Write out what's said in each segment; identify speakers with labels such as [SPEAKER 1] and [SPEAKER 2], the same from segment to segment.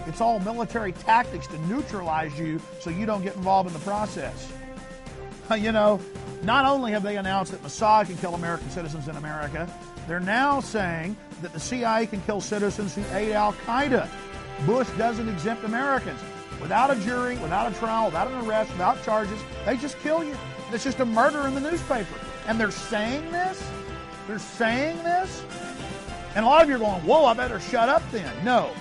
[SPEAKER 1] It's all military tactics to neutralize you so you don't get involved in the process. You know, not only have they announced that Mossad can kill American citizens in America, they're now saying that the CIA can kill citizens who aid Al-Qaeda. Bush doesn't exempt Americans. Without a jury, without a trial, without an arrest, without charges, they just kill you. It's just a murder in the newspaper. And they're saying this? They're saying this? And a lot of you are going, whoa, I better shut up then. No.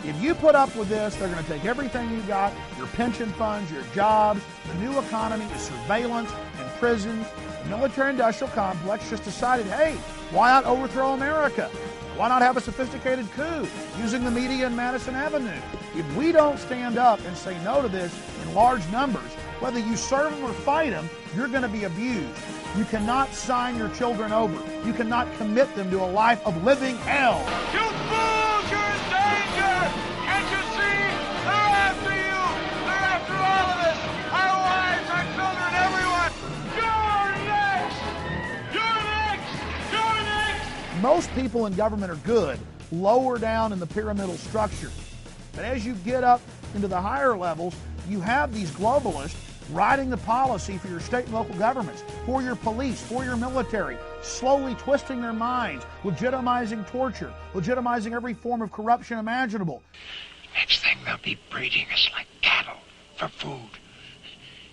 [SPEAKER 1] If you put up with this, they're going to take everything you got, your pension funds, your jobs. The new economy is surveillance and prisons. The military-industrial complex just decided, hey, why not overthrow America? Why not have a sophisticated coup using the media in Madison Avenue? If we don't stand up and say no to this in large numbers, whether you serve them or fight them, you're going to be abused. You cannot sign your children over. You cannot commit them to a life of living hell.
[SPEAKER 2] You fools, you're in danger! Can't you see? They're after you! They're after all of us! Our wives, our children, everyone! You're next! You're next! You're next!
[SPEAKER 1] Most people in government are good, lower down in the pyramidal structure. But as you get up into the higher levels, you have these globalists writing the policy for your state and local governments, for your police, for your military, slowly twisting their minds, legitimizing torture, legitimizing every form of corruption imaginable.
[SPEAKER 3] Next thing, they'll be breeding us like cattle for food.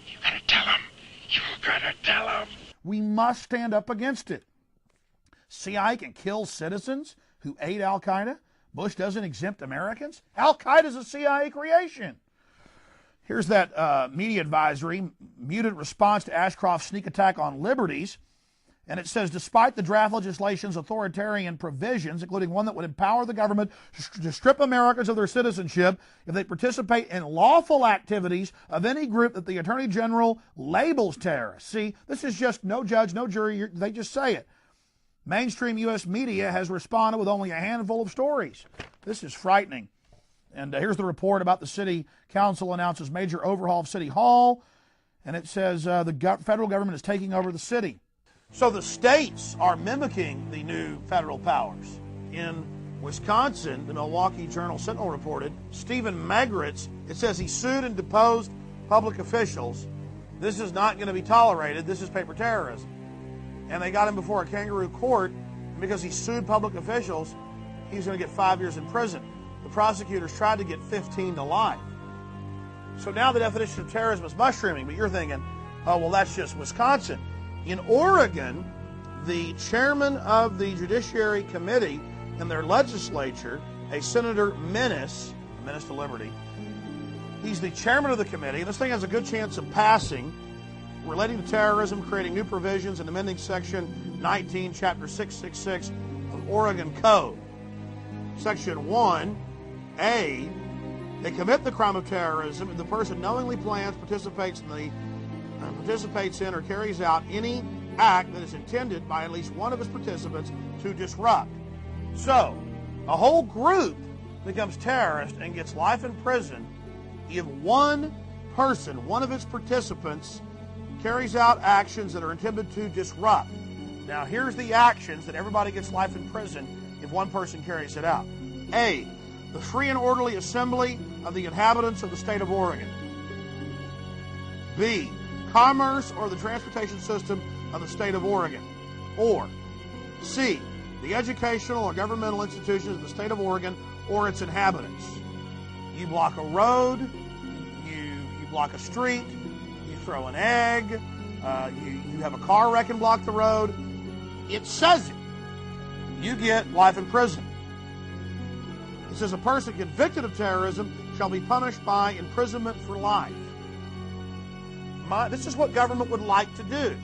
[SPEAKER 3] You gotta tell them. You gotta tell them.
[SPEAKER 1] We must stand up against it. CIA can kill citizens who aid Al-Qaeda. Bush doesn't exempt Americans. Al-Qaeda is a CIA creation. Here's that media advisory, muted response to Ashcroft's sneak attack on liberties. And it says, despite the draft legislation's authoritarian provisions, including one that would empower the government to strip Americans of their citizenship if they participate in lawful activities of any group that the Attorney General labels terrorists. See, this is just no judge, no jury, they just say it. Mainstream U.S. media has responded with only a handful of stories. This is frightening. And here's the report about the city council announces major overhaul of City Hall. And it says the federal government is taking over the city. So the states are mimicking the new federal powers. In Wisconsin, the Milwaukee Journal-Sentinel reported, Stephen Megritz, it says he sued and deposed public officials. This is not going to be tolerated. This is paper terrorism. And they got him before a kangaroo court. And because he sued public officials, he's going to get 5 years in prison. The prosecutors tried to get 15 to life. So now the definition of terrorism is mushrooming, but you're thinking, oh, well, that's just Wisconsin. In Oregon, the chairman of the Judiciary Committee in their legislature, a Senator Menace to Liberty, he's the chairman of the committee, and this thing has a good chance of passing, relating to terrorism, creating new provisions and amending Section 19, Chapter 666 of Oregon Code. Section 1A, they commit the crime of terrorism if the person knowingly plans, participates in or carries out any act that is intended by at least one of its participants to disrupt. So, a whole group becomes terrorist and gets life in prison if one person, one of its participants, carries out actions that are intended to disrupt. Now, here's the actions that everybody gets life in prison if one person carries it out. A, the free and orderly assembly of the inhabitants of the state of Oregon. B, commerce or the transportation system of the state of Oregon. Or C, the educational or governmental institutions of the state of Oregon or its inhabitants. You block a road, you block a street, you throw an egg, you have a car wreck and block the road. It says it. You get life in prison. It says a person convicted of terrorism shall be punished by imprisonment for life. This is what government would like to do.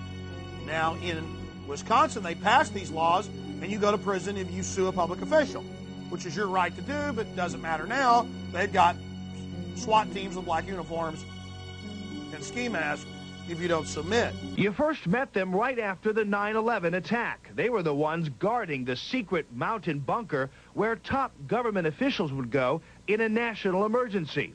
[SPEAKER 1] Now, in Wisconsin, they passed these laws, and you go to prison if you sue a public official, which is your right to do, but it doesn't matter now. They've got SWAT teams with black uniforms and ski masks if you don't submit.
[SPEAKER 4] You first met them right after the 9/11 attack. They were the ones guarding the secret mountain bunker where top government officials would go in a national emergency.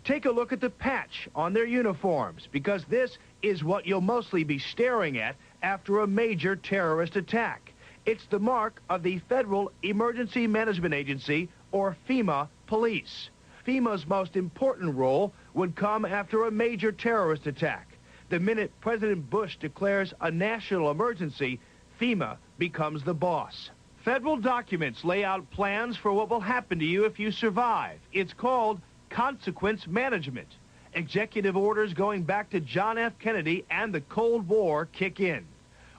[SPEAKER 4] Take a look at the patch on their uniforms, because this is what you'll mostly be staring at after a major terrorist attack. It's the mark of the Federal Emergency Management Agency, or FEMA, police. FEMA's most important role would come after a major terrorist attack. The minute President Bush declares a national emergency, FEMA becomes the boss. Federal documents lay out plans for what will happen to you if you survive. It's called consequence management. Executive orders going back to John F. Kennedy and the Cold War kick in.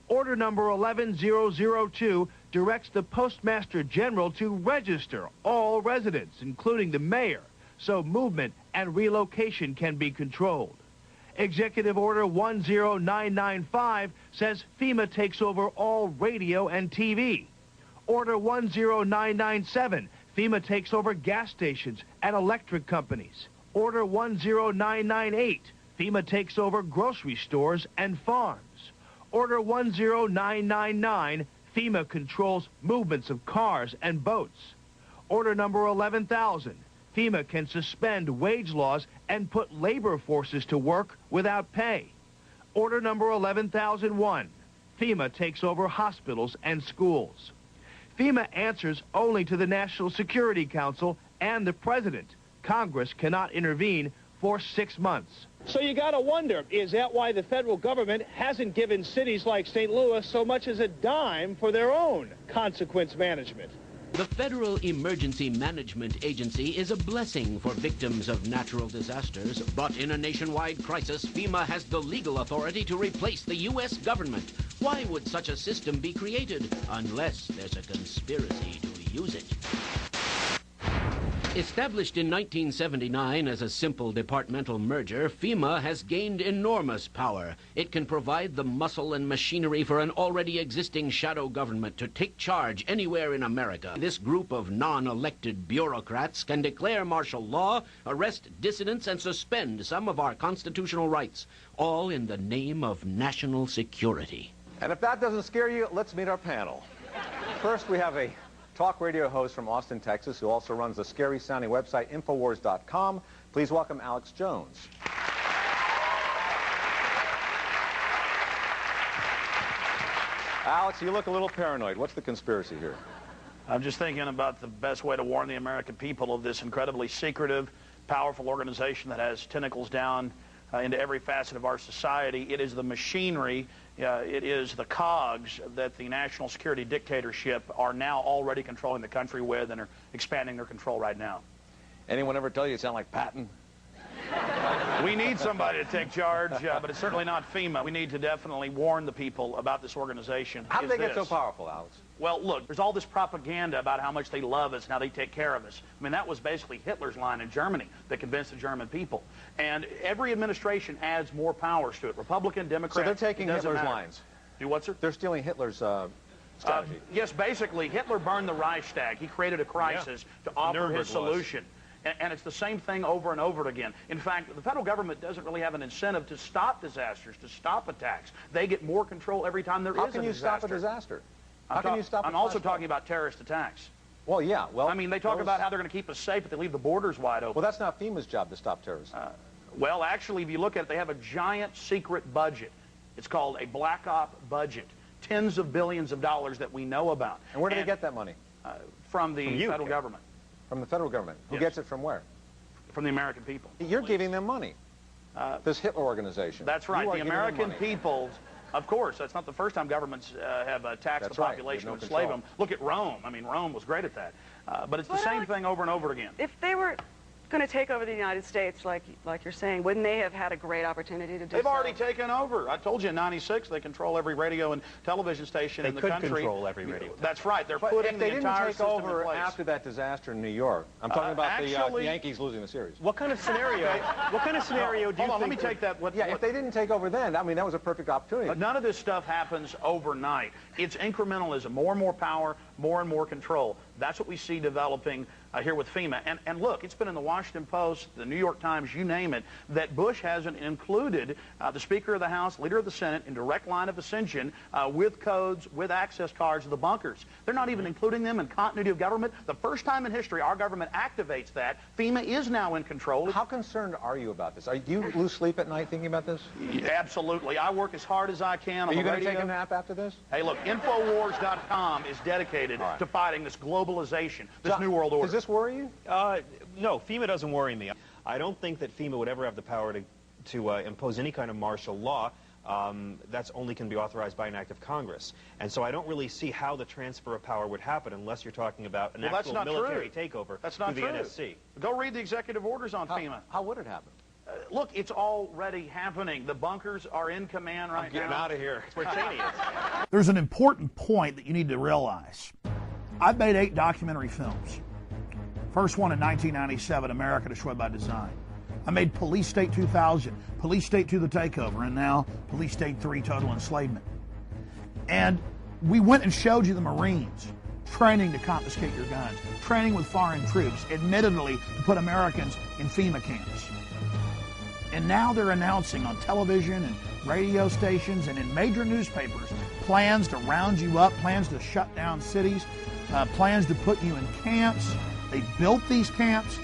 [SPEAKER 4] Order number 11002 directs the Postmaster General to register all residents, including the mayor, so movement and relocation can be controlled. Executive Order 10995 says FEMA takes over all radio and TV. Order 10997, FEMA takes over gas stations and electric companies. Order 10998, FEMA takes over grocery stores and farms. Order 10999, FEMA controls movements of cars and boats. Order number 11,000, FEMA can suspend wage laws and put labor forces to work without pay. Order number 11,001, FEMA takes over hospitals and schools. FEMA answers only to the National Security Council and the President. Congress cannot intervene for 6 months.
[SPEAKER 5] So you got to wonder, is that why the federal government hasn't given cities like St. Louis so much as a dime for their own consequence management?
[SPEAKER 6] The Federal Emergency Management Agency is a blessing for victims of natural disasters, but in a nationwide crisis, FEMA has the legal authority to replace the U.S. government. Why would such a system be created unless there's a conspiracy to use it? Established in 1979 as a simple departmental merger, FEMA has gained enormous power. It can provide the muscle and machinery for an already existing shadow government to take charge anywhere in America. This group of non-elected bureaucrats can declare martial law, arrest dissidents, and suspend some of our constitutional rights, all in the name of national security.
[SPEAKER 7] And if that doesn't scare you, let's meet our panel. First, we have a talk radio host from Austin, Texas, who also runs the scary-sounding website Infowars.com. Please welcome Alex Jones. Alex, you look a little paranoid. What's the conspiracy here?
[SPEAKER 8] I'm just thinking about the best way to warn the American people of this incredibly secretive, powerful organization that has tentacles down into every facet of our society. It is the machinery, it is the cogs that the national security dictatorship are now already controlling the country with and are expanding their control right now.
[SPEAKER 7] Anyone ever tell you sound like Patton?
[SPEAKER 8] We need somebody to take charge, but it's certainly not FEMA. We need to definitely warn the people about this organization.
[SPEAKER 7] How did they get so powerful, Alex?
[SPEAKER 8] Well, look, there's all this propaganda about how much they love us and how they take care of us. I mean, that was basically Hitler's line in Germany that convinced the German people. And every administration adds more powers to it. Republican, Democrat.
[SPEAKER 7] So they're taking Hitler's lines.
[SPEAKER 8] Do what, sir?
[SPEAKER 7] They're stealing Hitler's strategy.
[SPEAKER 8] Yes, basically, Hitler burned the Reichstag. He created a crisis to offer his solution. And it's the same thing over and over again. In fact, the federal government doesn't really have an incentive to stop disasters, to stop attacks. They get more control every time there is a disaster.
[SPEAKER 7] How can you stop a disaster? How can you stop
[SPEAKER 8] I'm also talking about terrorist attacks.
[SPEAKER 7] Well, yeah. Well,
[SPEAKER 8] I mean, they talk about how they're going to keep us safe, but they leave the borders wide open.
[SPEAKER 7] Well, that's not FEMA's job to stop terrorism.
[SPEAKER 8] Well, actually, if you look at it, they have a giant secret budget. It's called a black op budget. Tens of billions of dollars that we know about.
[SPEAKER 7] And where do they get that money?
[SPEAKER 8] From the federal government.
[SPEAKER 7] From the federal government. Who gets it from where?
[SPEAKER 8] From the American people.
[SPEAKER 7] You're giving them money. This Hitler organization.
[SPEAKER 8] That's right. The American people, of course, that's not the first time governments have taxed the population to enslave them. Look at Rome. I mean, Rome was great at that. But it's the same thing over and over again.
[SPEAKER 9] If they were going to take over the United States, like you're saying, wouldn't they have had a great opportunity to do so?
[SPEAKER 8] They've already taken over. I told you in '96 they control every radio and television station in the country.
[SPEAKER 7] They could control every radio.
[SPEAKER 8] That's right. They're putting the entire system in place. If they didn't take over
[SPEAKER 7] after that disaster in New York, I'm talking about the Yankees losing the series.
[SPEAKER 5] What kind of scenario? What kind of scenario do you think?
[SPEAKER 8] Hold on, let me take that.
[SPEAKER 7] If they didn't take over then, I mean, that was a perfect opportunity.
[SPEAKER 8] But none of this stuff happens overnight. It's incrementalism. More and more power, more and more control. That's what we see developing here with FEMA. And look, it's been in the Washington Post, the New York Times, you name it, that Bush hasn't included the Speaker of the House, Leader of the Senate in direct line of ascension with codes, with access cards to the bunkers. They're not even including them in continuity of government. The first time in history our government activates that. FEMA is now in control.
[SPEAKER 7] How concerned are you about this? Do you lose sleep at night thinking about this?
[SPEAKER 8] Yeah, absolutely. I work as hard as I can on the radio.
[SPEAKER 7] Are you going to take a nap after this?
[SPEAKER 8] Hey, look, Infowars.com is dedicated to fighting this globalization, this new world order.
[SPEAKER 7] Does this worry you?
[SPEAKER 10] No, FEMA doesn't worry me. I don't think that FEMA would ever have the power to impose any kind of martial law. That's only can be authorized by an act of Congress. And so I don't really see how the transfer of power would happen unless you're talking about an actual military takeover through the NSC.
[SPEAKER 8] Go read the executive orders on FEMA.
[SPEAKER 7] How would it happen?
[SPEAKER 8] Look, it's already happening. The bunkers are in command right now.
[SPEAKER 7] Get out of here.
[SPEAKER 10] It's where Cheney is.
[SPEAKER 1] There's an important point that you need to realize. I've made 8 documentary films. First one in 1997, America Destroyed by Design. I made Police State 2000, Police State 2, The Takeover, and now Police State 3, Total Enslavement. And we went and showed you the Marines training to confiscate your guns, training with foreign troops, admittedly to put Americans in FEMA camps. And now they're announcing on television and radio stations and in major newspapers plans to round you up, plans to shut down cities, plans to put you in camps. They built these camps.